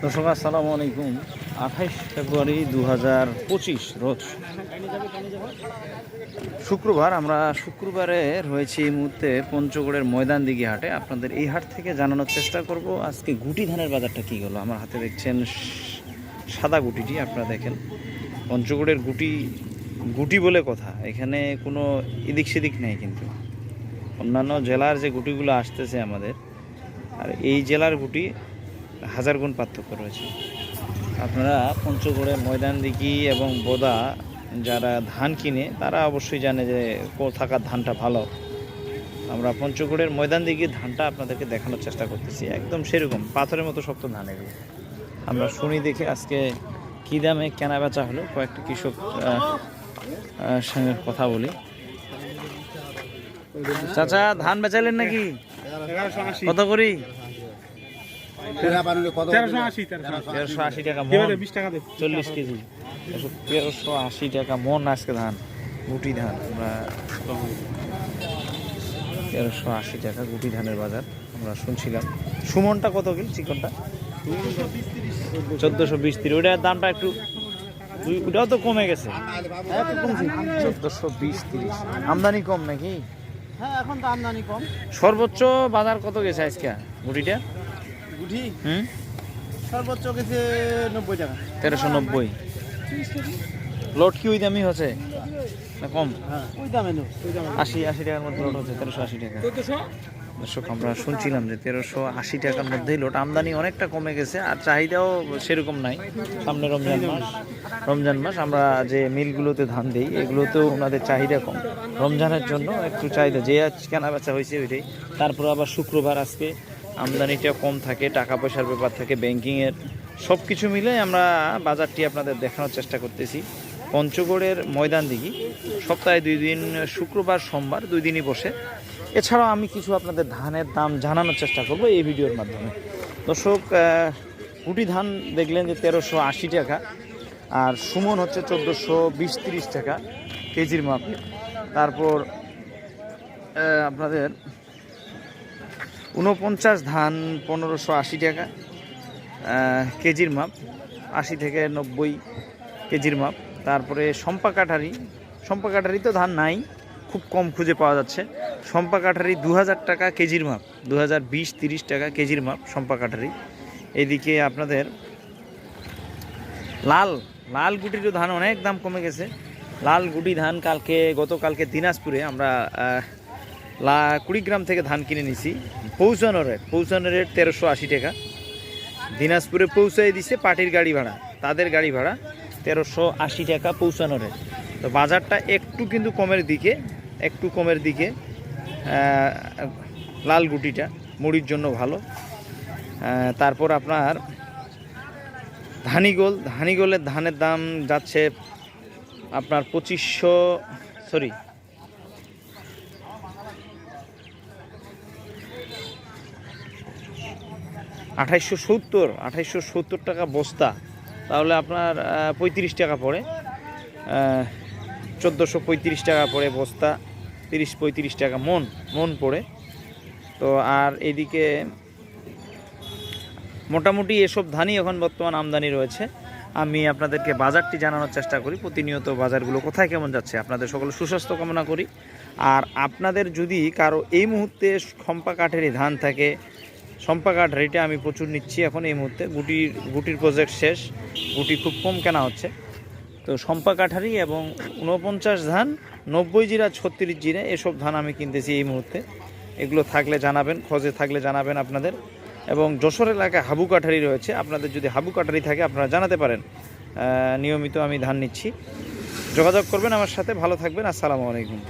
দর্শক আসসালামু আলাইকুম। 28 ফেব্রুয়ারি 2025 রোজ শুক্রবার। আমরা শুক্রবারে রয়েছি এই মুহূর্তে পঞ্চগড়ের ময়দানদিঘি হাটে। আপনাদের এই হাট থেকে জানানোর চেষ্টা করব আজকে গুটি ধানের বাজারটা কী হলো। আমার হাতে দেখছেন সাদা গুটিটি, আপনারা দেখেন পঞ্চগড়ের গুটি গুটি বলে কথা, এখানে কোনো এদিক সেদিক নেই। কিন্তু অন্যান্য জেলার যে গুটিগুলো আসতেছে আমাদের, আর এই জেলার গুটি হাজার গুণ পার্থক্য রয়েছে। আপনারা পঞ্চগড়ের ময়দানদিঘি এবং বোদা যারা ধান কিনে তারা অবশ্যই জানে যে কোথাকার ধানটা ভালো। আমরা পঞ্চগড়ের ময়দানদিঘির ধানটা আপনাদেরকে দেখানোর চেষ্টা করতেছি, একদম সেরকম পাথরের মতো শক্ত ধান এগুলো। আমরা শুনি দেখে আজকে কী দামে কেনা বেচা হলো, কয়েকটা কৃষক সঙ্গে কথা বলি। চাচা ধান বেচালেন নাকি? কত করি? 1380 টাকা মন, 40 কেজি, 1380 টাকা মন আজকে ধান, গুটি ধান। আমরা 1380 টাকা গুটি ধানের বাজার আমরা শুনছিলাম। সুমনটা কত কি? চিকনটা 1420-30। ওইটার দামটা একটু, ওটাও তো কমে গেছে, 1420-30। আমদানি কম নাকি? হ্যাঁ, এখন তো আমদানি কম। সর্বোচ্চ বাজার কত গেছে আজকে গুটিটা? গুটি সর্বোচ্চ গেছে 90 টাকা, 1390। লোড কি ওই দামই হচ্ছে না কম? হ্যাঁ, ওই দামে 80 টাকার মধ্যে লোড হচ্ছে, 1380 টাকা। দর্শক আমরা শুনছিলাম যে 1380 টাকার মধ্যেই লোড। আমদানি অনেকটা কমে গেছে, আর চাহিদাও সেরকম নাই। সামনে রমজান মাস আমরা যে মিলগুলোতে ধান দিই এগুলোতেও ওনাদের চাহিদা কম। রমজানের জন্য একটু চাহিদা, যে আজ কেনা বেচা হয়েছে ওইটাই। তারপর আবার শুক্রবার আজকে আমদানিটা কম থাকে, টাকা পয়সার ব্যাপার থাকে, ব্যাংকিংয়ের সব কিছু মিলে আমরা বাজারটি আপনাদের দেখানোর চেষ্টা করতেছি। পঞ্চগড়ের ময়দানদিঘি সপ্তাহে 2 দিন, শুক্রবার সোমবার 2 দিনই বসে। এছাড়াও আমি কিছু আপনাদের ধানের দাম জানানোর চেষ্টা করব এই ভিডিওর মাধ্যমে। দর্শক, গুটি ধান দেখলেন যে 1380 টাকা, আর সুমন হচ্ছে 1420-30 টাকা কেজির মাপে। তারপর আপনাদের 49 ধান 1580 টাকা কেজির মাপ, 80 থেকে 90 কেজির মাপ। তারপরে সম্পা কাঠারি তো ধান নাই, খুব কম খুঁজে পাওয়া যাচ্ছে। সম্পা কাঠারি 2000 টাকা কেজির মাপ, 2020-30 টাকা কেজির মাপ সম্পা কাঠারি। এদিকে আপনাদের লাল গুটিরও ধান অনেক দাম কমে গেছে। লাল গুটি ধান গতকালকে দিনাজপুরে আমরা 20 গ্রাম থেকে ধান কিনে নিছি। পৌঁছানো রেট 1380 টাকা। দিনাজপুরে পৌঁছাই দিছে পার্টির গাড়ি ভাড়া, তাদের গাড়ি ভাড়া 1380 টাকা পৌঁছানো রেট। তো বাজারটা একটু কিন্তু কমের দিকে। লাল গুটিটা মুড়ির জন্য ভালো। তারপর আপনার ধানিগোলের ধানের দাম যাচ্ছে আপনার 2870 টাকা বস্তা, তাহলে আপনার 35 টাকা পড়ে, 1435 টাকা পড়ে বস্তা, 30-35 টাকা মন পড়ে। তো আর এদিকে মোটামুটি এসব ধানই এখন বর্তমান আমদানি রয়েছে। আমি আপনাদেরকে বাজারটি জানানোর চেষ্টা করি, প্রতিনিয়ত বাজারগুলো কোথায় কেমন যাচ্ছে। আপনাদের সকলে সুস্বাস্থ্য কামনা করি। আর আপনাদের যদি কারো এই মুহূর্তে সম্পা কাঠারি ধান থাকে, সম্পা কাঠারিটা আমি প্রচুর নিচ্ছি এখন এই মুহূর্তে। গুটির প্রজেক্ট শেষ, গুটি খুব কম কেনা হচ্ছে। তো সম্পা কাঠারি এবং 49 ধান, 90 জিরা, 36 জিরা, এসব ধান আমি কিনতেছি এই মুহূর্তে। এগুলো থাকলে জানাবেন, খোঁজে থাকলে জানাবেন আপনাদের। এবং যশোর এলাকায় হাবু কাঠারি রয়েছে, আপনাদের যদি হাবু কাঠারি থাকে আপনারা জানাতে পারেন। নিয়মিত আমি ধান নিচ্ছি, যোগাযোগ করবেন আমার সাথে। ভালো থাকবেন, আসসালামু আলাইকুম।